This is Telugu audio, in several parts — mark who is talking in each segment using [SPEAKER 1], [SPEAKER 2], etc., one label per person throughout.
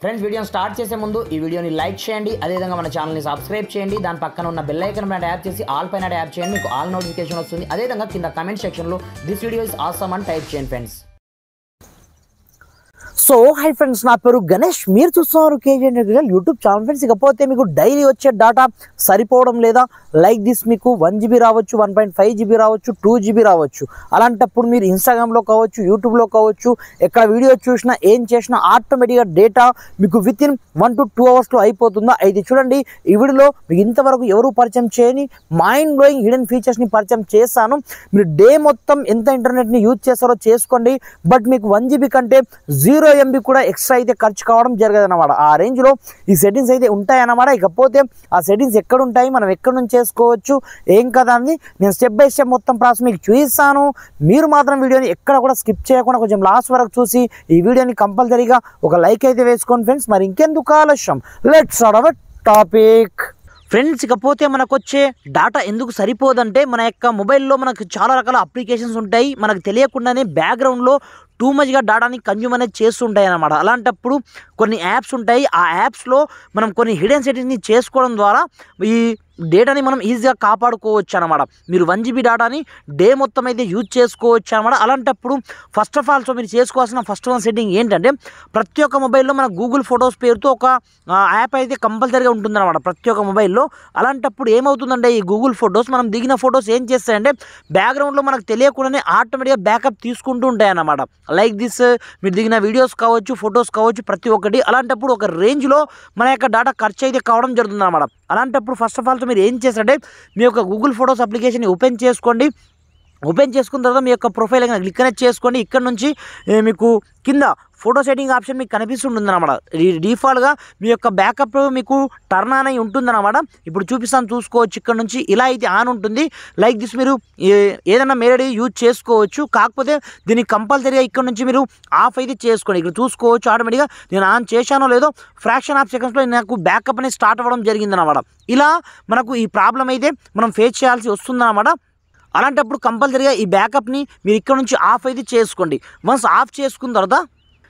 [SPEAKER 1] ఫ్రెండ్స్ వీడియోని స్టార్ట్ చేసే ముందు ఈ వీడియోని లైక్ చేయండి, అదేవిధంగా మన ఛానల్ని సబ్స్క్రైబ్ చేయండి. దాని పక్కన ఉన్న బెల్ ఐకాన్ పైన ట్యాప్ చేసి ఆల్ పైన ట్యాప్ చేయండి, మీకు ఆల్ నోటిఫికేషన్ వస్తుంది. అదేవిధంగా కింద కమెంట్ సెక్షన్లో దిస్ వీడియో ఇస్ ఆసమ్ అని టైప్ చేయండి ఫ్రెండ్స్.
[SPEAKER 2] సో హై ఫ్రెండ్స్, నా పేరు గణేష్, మీరు చూస్తున్నారు కేజీ యూట్యూబ్ ఛానల్. ఫ్రెండ్స్, ఇకపోతే మీకు డైలీ వచ్చే డేటా సరిపోవడం లేదా, లైక్ దిస్ మీకు 1 GB రావచ్చు, 1.5 GB రావచ్చు, 2 GB రావచ్చు. అలాంటప్పుడు మీరు ఇన్స్టాగ్రామ్లో కావచ్చు, యూట్యూబ్లో కావచ్చు, ఎక్కడ వీడియో చూసినా ఏం చేసినా ఆటోమేటిక్గా డేటా మీకు విత్ ఇన్ 1 to 2 అవర్స్లో అయిపోతుందా? అయితే చూడండి, ఈ వీడియోలో మీకు ఇంతవరకు ఎవరు పరిచయం చేయని మైండ్ బ్లోయింగ్ హిడెన్ ఫీచర్స్ని పరిచయం చేస్తాను. మీరు డే మొత్తం ఎంత ఇంటర్నెట్ని యూజ్ చేస్తారో చేసుకోండి, బట్ మీకు 1 GB కంటే 0 MB కూడా ఎక్స్ట్రా అయితే ఖర్చు కావడం జరగదన్నమాట. ఆ రేంజ్లో ఈ సెట్టింగ్స్ అయితే ఉంటాయన్నమాట. ఇకపోతే ఆ సెట్టింగ్స్ ఎక్కడ ఉంటాయి, మనం ఎక్కడ నుంచి చేసుకోవచ్చు, ఏం కదా అని నేను స్టెప్ బై స్టెప్ మొత్తం ప్రాసెస్ మీకు చూపిస్తాను. మీరు మాత్రం వీడియోని ఎక్కడ కూడా స్కిప్ చేయకుండా కొంచెం లాస్ట్ వరకు చూసి ఈ వీడియోని కంపల్సరీగా ఒక లైక్ అయితే వేసుకోండి ఫ్రెండ్స్. మరి ఇంకెందుకు ఆలస్యం, let's start our topic. Friends, ఇకపోతే మనకు వచ్చే డేటా ఎందుకు సరిపోదంటే, మన యొక్క మొబైల్లో మనకు చాలా రకాల అప్లికేషన్స్ ఉంటాయి, మనకు తెలియకుండానే బ్యాక్గ్రౌండ్లో టూ మచ్గా డేటాని కన్జ్యూమ్ అనేది చేస్తుంటాయి అన్నమాట. అలాంటప్పుడు కొన్ని యాప్స్ ఉంటాయి, ఆ యాప్స్లో మనం కొన్ని హిడెన్ సెట్టింగ్స్ని చేసుకోవడం ద్వారా ఈ డేటాని మనం ఈజీగా కాపాడుకోవచ్చు అనమాట. మీరు 1 GB డేటాని డే మొత్తం అయితే యూజ్ చేసుకోవచ్చు అనమాట. అలాంటప్పుడు ఫస్ట్ ఆఫ్ ఆల్ మీరు చేసుకోవాల్సిన ఫస్ట్ వన్ సెట్టింగ్ ఏంటంటే, ప్రతి ఒక్క మొబైల్లో మన గూగుల్ ఫొటోస్ పేరుతో ఒక యాప్ అయితే కంపల్సరీగా ఉంటుందన్నమాట ప్రతి ఒక్క మొబైల్లో. అలాంటప్పుడు ఏమవుతుందంటే, ఈ గూగుల్ ఫొటోస్ మనం దిగిన ఫొటోస్ ఏం చేస్తాయంటే బ్యాక్గ్రౌండ్లో మనకు తెలియకుండానే ఆటోమేటిక్గా బ్యాకప్ తీసుకుంటూ ఉంటాయి అన్నమాట. లైక్ దిస్ మీరు దిగిన వీడియోస్ కావచ్చు, ఫొటోస్ కావచ్చు, ప్రతి ఒక్కటి. అలాంటప్పుడు ఒక రేంజ్లో మన యొక్క డేటా ఖర్చు అయితే కావడం జరుగుతుంది అన్నమాట. అలాంటప్పుడు ఫస్ట్ ఆఫ్ ఆల్ మీరు ఏం చేస్తారంటే, మీ యొక్క గూగుల్ ఫొటోస్ అప్లికేషన్ ఓపెన్ చేసుకోండి. ఓపెన్ చేసుకున్న తర్వాత మీ యొక్క ప్రొఫైల్ క్లిక్ అనేది చేసుకోండి. ఇక్కడ నుంచి మీకు కింద ఫోటో సెట్టింగ్ ఆప్షన్ మీకు కనిపిస్తుంటుంది అనమాట. డిఫాల్ట్గా మీ యొక్క బ్యాకప్ మీకు టర్న్ ఆన్ అయి ఉంటుందన్నమాట. ఇప్పుడు చూపిస్తాను, చూసుకోవచ్చు. ఇక్కడ నుంచి ఇలా అయితే ఆన్ ఉంటుంది. లైక్ దిస్ మీరు ఏదైనా మేరేడ్ యూజ్ చేసుకోవచ్చు, కాకపోతే దీన్ని కంపల్సరీగా ఇక్కడ నుంచి మీరు ఆఫ్ అయితే చేసుకోండి. ఇక్కడ చూసుకోవచ్చు ఆటోమేటిక్గా నేను ఆన్ చేశానో లేదో ఫ్రాక్షన్ ఆఫ్ సెకండ్స్లో నాకు బ్యాకప్ అనేది స్టార్ట్ అవ్వడం జరిగిందన్నమాట. ఇలా మనకు ఈ ప్రాబ్లం అయితే మనం ఫేస్ చేయాల్సి వస్తుందన్నమాట. అలాంటప్పుడు కంపల్సరీగా ఈ బ్యాకప్ని మీరు ఇక్కడ నుంచి ఆఫ్ అయితే చేసుకోండి. వన్స్ ఆఫ్ చేసుకున్న తర్వాత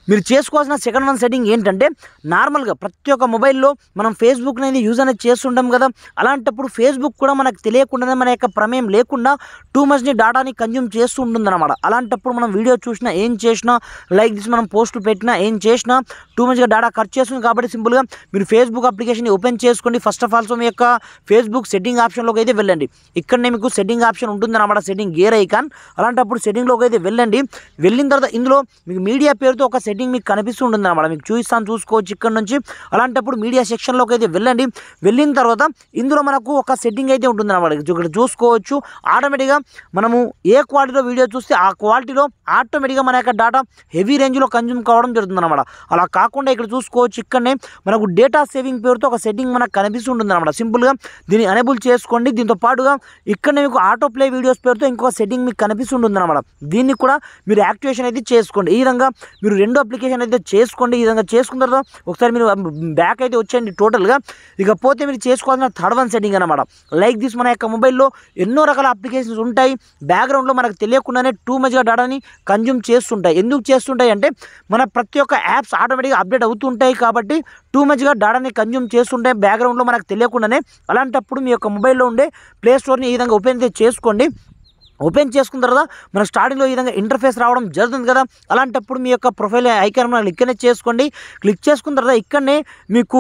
[SPEAKER 2] మీరు చేసుకోవాల్సిన సెకండ్ వన్ సెట్టింగ్ ఏంటంటే, నార్మల్గా ప్రతి ఒక్క మొబైల్లో మనం ఫేస్బుక్ అనేది యూజ్ అనేది చేస్తుంటాం కదా. అలాంటప్పుడు ఫేస్బుక్ కూడా మనకు తెలియకుండానే మన యొక్క ప్రమేయం లేకుండా టూ మచ్ని డేటాని కన్జ్యూమ్ చేస్తూ ఉంటుందన్నమాట. అలాంటప్పుడు మనం వీడియో చూసినా ఏం చేసినా, లైక్ దిస్ మనం పోస్టులు పెట్టినా ఏం చేసినా టూ మచ్గా డేటా ఖర్చు చేస్తుంది. కాబట్టి సింపుల్గా మీరు ఫేస్బుక్ అప్లికేషన్ ఓపెన్ చేసుకోండి. ఫస్ట్ ఆఫ్ ఆల్ మీ యొక్క ఫేస్బుక్ సెట్టింగ్ ఆప్షన్లోకి అయితే వెళ్ళండి. ఇక్కడనే మీకు సెట్టింగ్ ఆప్షన్ ఉంటుందన్నమాట, సెట్టింగ్ గేర్ ఐకాన్. అలాంటప్పుడు సెట్టింగ్లోకి అయితే వెళ్ళండి. వెళ్ళిన తర్వాత ఇందులో మీకు మీడియా పేరుతో ఒక సెట్టింగ్ మీకు కనిపిస్తుంటుంది అన్నమాట. మీకు చూపిస్తాను, చూసుకోవచ్చు ఇక్కడ నుంచి. అలాంటప్పుడు మీడియా సెక్షన్లోకి అయితే వెళ్ళండి. వెళ్ళిన తర్వాత ఇందులో మనకు ఒక సెట్టింగ్ అయితే ఉంటుంది అన్నమాట. ఇక్కడ చూసుకోవచ్చు ఆటోమేటిక్గా మనము ఏ క్వాలిటీలో వీడియో చూస్తే ఆ క్వాలిటీలో ఆటోమేటిక్గా మన యొక్క డేటా హెవీ రేంజ్లో కన్జ్యూమ్ కావడం జరుగుతుంది అన్నమాట. అలా కాకుండా ఇక్కడ చూసుకోవచ్చు, ఇక్కడనే మనకు డేటా సేవింగ్ పేరుతో ఒక సెట్టింగ్ మనకు కనిపిస్తుంటుంది అన్నమాట. సింపుల్గా దీన్ని ఎనేబుల్ చేసుకోండి. దీంతో పాటుగా ఇక్కడనే మీకు ఆటో ప్లే వీడియోస్ పేరుతో ఇంకొక సెట్టింగ్ మీకు కనిపిస్తుంటుంది అన్నమాట. దీన్ని కూడా మీరు యాక్టివేషన్ అయితే చేసుకోండి. ఈ విధంగా మీరు రెండు అప్లికేషన్ అయితే చేసుకోండి. ఈ విధంగా చేసుకున్న తర్వాత ఒకసారి మీరు బ్యాక్ అయితే వచ్చేయండి టోటల్గా. ఇకపోతే మీరు చేసుకోవాల్సిన థర్డ్ వన్ సెట్టింగ్ అనమాట. లైక్ దిస్ మన యొక్క మొబైల్లో ఎన్నో రకాల అప్లికేషన్స్ ఉంటాయి, బ్యాక్గ్రౌండ్లో మనకు తెలియకుండానే టూ మచ్గా డేటాని కన్జ్యూమ్ చేస్తుంటాయి. ఎందుకు చేస్తుంటాయి అంటే, మన ప్రతి ఒక్క యాప్స్ ఆటోమేటిక్గా అప్డేట్ అవుతుంటాయి కాబట్టి టూ మచ్గా డేటాని కన్జ్యూమ్ చేస్తుంటాయి బ్యాక్గ్రౌండ్లో మనకు తెలియకుండానే. అలాంటప్పుడు మీ యొక్క మొబైల్లో ఉండే ప్లే స్టోర్ని ఈ విధంగా ఓపెన్ అయితే చేసుకోండి. ఓపెన్ చేసుకున్న తర్వాత మన స్టార్టింగ్లో ఈ విధంగా ఇంటర్ఫేస్ రావడం జరుగుతుంది కదా. అలాంటప్పుడు మీ యొక్క ప్రొఫైల్ ఐకాన్ క్లిక్ అనేది చేసుకోండి. క్లిక్ చేసుకున్న తర్వాత ఇక్కడనే మీకు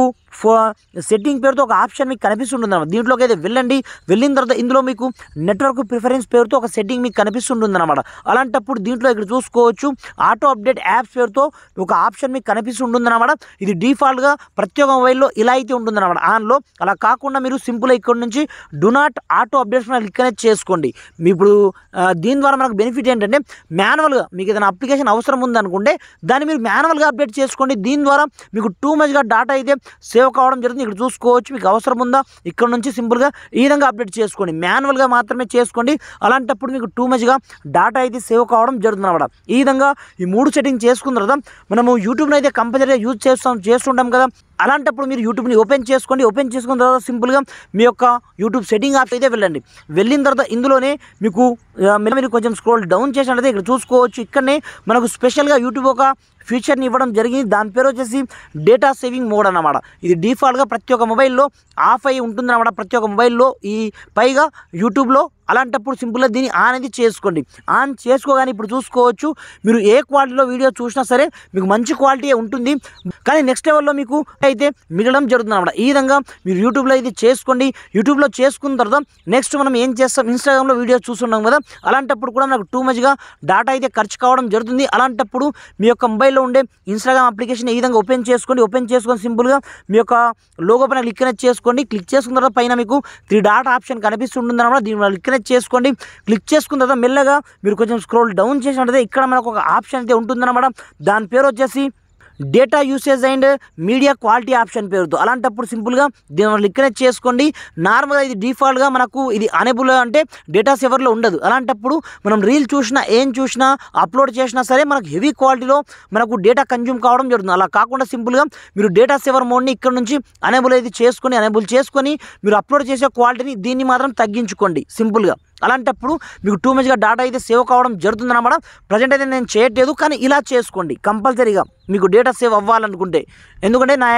[SPEAKER 2] సెట్టింగ్ పేరుతో ఒక ఆప్షన్ మీకు కనిపిస్తుంటుంది. దీంట్లోకి అయితే వెళ్ళండి. వెళ్ళిన తర్వాత ఇందులో మీకు నెట్వర్క్ ప్రిఫరెన్స్ పేరుతో ఒక సెట్టింగ్ మీకు కనిపిస్తుంటుంది అనమాట. అలాంటప్పుడు దీంట్లో ఇక్కడ చూసుకోవచ్చు ఆటో అప్డేట్ యాప్స్ పేరుతో ఒక ఆప్షన్ మీకు కనిపిస్తుంటుంది అనమాట. ఇది డిఫాల్ట్గా ప్రతి ఒక్క మొబైల్లో ఇలా అయితే ఉంటుంది అనమాట ఆన్లో. అలా కాకుండా మీరు సింపుల్గా ఇక్కడ నుంచి do not auto updates click అనేది చేసుకోండి. ఇప్పుడు దీని ద్వారా మనకు బెనిఫిట్ ఏంటంటే, మాన్యువల్గా మీకు ఏదైనా అప్లికేషన్ అవసరం ఉందనుకుంటే దాన్ని మీరు మాన్యువల్గా అప్డేట్ చేసుకోండి. దీని ద్వారా మీకు టూ మచ్గా డేటా అయితే సేవ్ కావడం జరుగుతుంది. ఇక్కడ చూసుకోవచ్చు మీకు అవసరం ఉందా, ఇక్కడ నుంచి సింపుల్గా ఈ విధంగా అప్డేట్ చేసుకోండి. మాన్యువల్గా మాత్రమే చేసుకోండి. అలాంటప్పుడు మీకు టూ మచ్గా డేటా అయితే సేవ్ కావడం జరుగుతుంది అన్నమాట. ఈ విధంగా ఈ 3 సెట్టింగ్ చేసుకున్న తర్వాత మనము యూట్యూబ్ని అయితే కంపల్సరీగా యూజ్ చేస్తుంటాం కదా. అలాంటప్పుడు మీరు యూట్యూబ్ని ఓపెన్ చేసుకోండి. ఓపెన్ చేసుకున్న తర్వాత సింపుల్గా మీ యొక్క యూట్యూబ్ సెట్టింగ్ యాప్ అయితే వెళ్ళండి. వెళ్ళిన తర్వాత ఇందులోనే మీకు మీరు కొంచెం స్క్రోల్ డౌన్ చేసినట్లయితే ఇక్కడ చూసుకోవచ్చు, ఇక్కడనే మనకు స్పెషల్గా యూట్యూబ్ ఒక ఫీచర్ని ఇవ్వడం జరిగింది. దాని పేరు వచ్చేసి డేటా సేవింగ్ మోడ్ అన్నమాట. ఇది డిఫాల్ట్గా ప్రతి ఒక్క మొబైల్లో ఆఫ్ అయి ఉంటుంది అన్నమాట. ప్రతి ఒక్క మొబైల్లో ఈ పైగా యూట్యూబ్లో అలాంటప్పుడు సింపుల్గా దీన్ని ఆన్ అనేది చేసుకోండి. ఆన్ చేసుకోగానే ఇప్పుడు చూసుకోవచ్చు మీరు ఏ క్వాలిటీలో వీడియో చూసినా సరే మీకు మంచి క్వాలిటీ ఉంటుంది, కానీ నెక్స్ట్ లెవెల్లో మీకు అయితే మిగలడం జరుగుతుంది అన్నమాట. ఈ విధంగా మీరు యూట్యూబ్లో ఇది చేసుకోండి. యూట్యూబ్లో చేసుకున్న తర్వాత నెక్స్ట్ మనం ఏం చేస్తాం, ఇన్స్టాగ్రామ్లో వీడియోస్ చూస్తున్నాం కదా, అలాంటప్పుడు కూడా మనకు టూ మచ్గా డాటా అయితే ఖర్చు కావడం జరుగుతుంది. అలాంటప్పుడు మీ యొక్క మొబైల్లో ఉండే ఇన్స్టాగ్రామ్ అప్లికేషన్ ఈ విధంగా ఓపెన్ చేసుకొని సింపుల్గా మీ యొక్క లోగో పైన క్లిక్ అనేది చేసుకోండి. క్లిక్ చేసుకున్న తర్వాత పైన మీకు 3 డాట్ ఆప్షన్ కనిపిస్తుంటుంది అన్నమాట. దీని మీద క్లిక్ చేసుకోండి. క్లిక్ చేసుకున్న తర్వాత మెల్లగా మీరు కొంచెం స్క్రోల్ డౌన్ చేసినట్లయితే ఇక్కడ మనకు ఒక ఆప్షన్ అయితే ఉంటుందన్నమాట. దాని పేరు వచ్చేసి data usage and media quality option పేరుతో. అలాంటప్పుడు సింపుల్గా దీని క్లిక్ అనేది చేసుకోండి. నార్మల్గా ఇది డిఫాల్ట్గా మనకు ఇది అనేబుల్ అంటే డేటా సేవర్లో ఉండదు. అలాంటప్పుడు మనం రీల్ చూసినా ఏం చూసినా అప్లోడ్ చేసినా సరే మనకు హెవీ క్వాలిటీలో మనకు డేటా కన్జ్యూమ్ కావడం జరుగుతుంది. అలా కాకుండా సింపుల్గా మీరు డేటా సేవర్ మోడ్ని ఇక్కడ నుంచి అనేబుల్ చేసుకొని మీరు అప్లోడ్ చేసే క్వాలిటీని దీన్ని మాత్రం తగ్గించుకోండి సింపుల్గా. అలాంటప్పుడు మీకు టూ మచ్గా డాటా అయితే సేవ్ కావడం జరుగుతుంది అన్నమాట. ప్రజెంట్ అయితే నేను చేయట్లేదు, కానీ ఇలా చేసుకోండి కంపల్సరీగా మీకు డేటా సేవ్ అవ్వాలనుకుంటే. ఎందుకంటే నా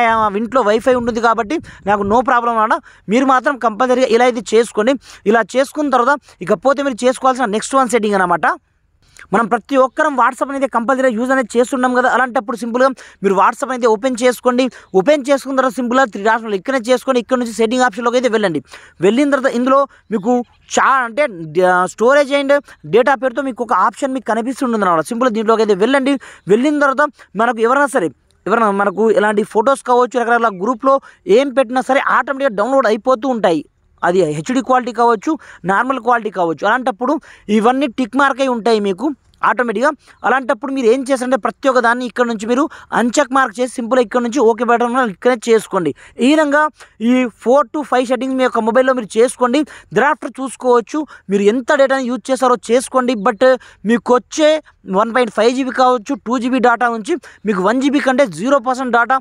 [SPEAKER 2] ఇంట్లో వైఫై ఉంటుంది కాబట్టి నాకు నో ప్రాబ్లం అన్నమాట. మీరు మాత్రం కంపల్సరీగా ఇలా అయితే చేసుకోండి. ఇలా చేసుకున్న తర్వాత ఇకపోతే మీరు చేసుకోవాల్సిన నెక్స్ట్ వన్ సెట్టింగ్ అన్నమాట. మనం ప్రతి ఒక్కరం వాట్సాప్ అనేది కంపల్సరీగా యూజ్ అనేది చేస్తున్నాం కదా, అలాంటప్పుడు సింపుల్గా మీరు వాట్సాప్ అనేది ఓపెన్ చేసుకోండి. ఓపెన్ చేసుకున్న తర్వాత సింపుల్గా 3 డాట్స్ ఇక్కడ చేసుకోండి. ఇక్కడ నుంచి సెట్టింగ్ ఆప్షన్లోకి అయితే వెళ్ళండి. వెళ్ళిన తర్వాత ఇందులో మీకు అంటే స్టోరేజ్ అండ్ డేటా పేరుతో మీకు ఒక ఆప్షన్ మీకు కనిపిస్తుంటుంది అన్నమాట. సింపుల్గా దీంట్లోకి అయితే వెళ్ళండి. వెళ్ళిన తర్వాత మనకు ఎవరైనా మనకు ఇలాంటి ఫొటోస్ కావచ్చు, రకరకాల గ్రూప్లో ఏం పెట్టినా సరే ఆటోమేటిక్గా డౌన్లోడ్ అయిపోతూ ఉంటాయి. అది హెచ్డి క్వాలిటీ కావచ్చు, నార్మల్ క్వాలిటీ కావచ్చు. అలాంటప్పుడు ఇవన్నీ టిక్ మార్క్ అయి ఉంటాయి మీకు ఆటోమేటిక్గా. అలాంటప్పుడు మీరు ఏం చేస్తారంటే ప్రతి ఒక్క దాన్ని ఇక్కడ నుంచి మీరు అన్చెక్ మార్క్ చేసి సింపుల్గా ఇక్కడ నుంచి ఓకే బటన్ ఇక్కడ చేసుకోండి. ఈ విధంగా ఈ 4 to 5 సెట్టింగ్స్ మీ యొక్క మొబైల్లో మీరు చేసుకోండి. thereafter చూసుకోవచ్చు మీరు ఎంత డేటాని యూజ్ చేస్తారో చేసుకోండి. బట్ మీకు వచ్చే 1.5 GB కావచ్చు, 2 GB డాటా నుంచి మీకు 1 GB కంటే 0% డాటా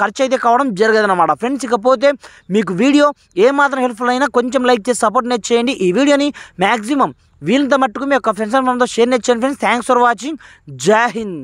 [SPEAKER 2] ఖర్చు అయితే కావడం జరగదన్నమాట ఫ్రెండ్స్. ఇకపోతే మీకు వీడియో ఏమాత్రం హెల్ప్ఫుల్ అయినా కొంచెం లైక్ చేసి సపోర్ట్ చేయండి. ఈ వీడియోని మ్యాక్సిమం వీళ్ళంత మట్టుకు మీ యొక్క ఫ్రెండ్స్ అండ్ ఫ్యామిలీతో షేర్ చేయండి ఫ్రెండ్స్. Thanks for watching. జై హింద్.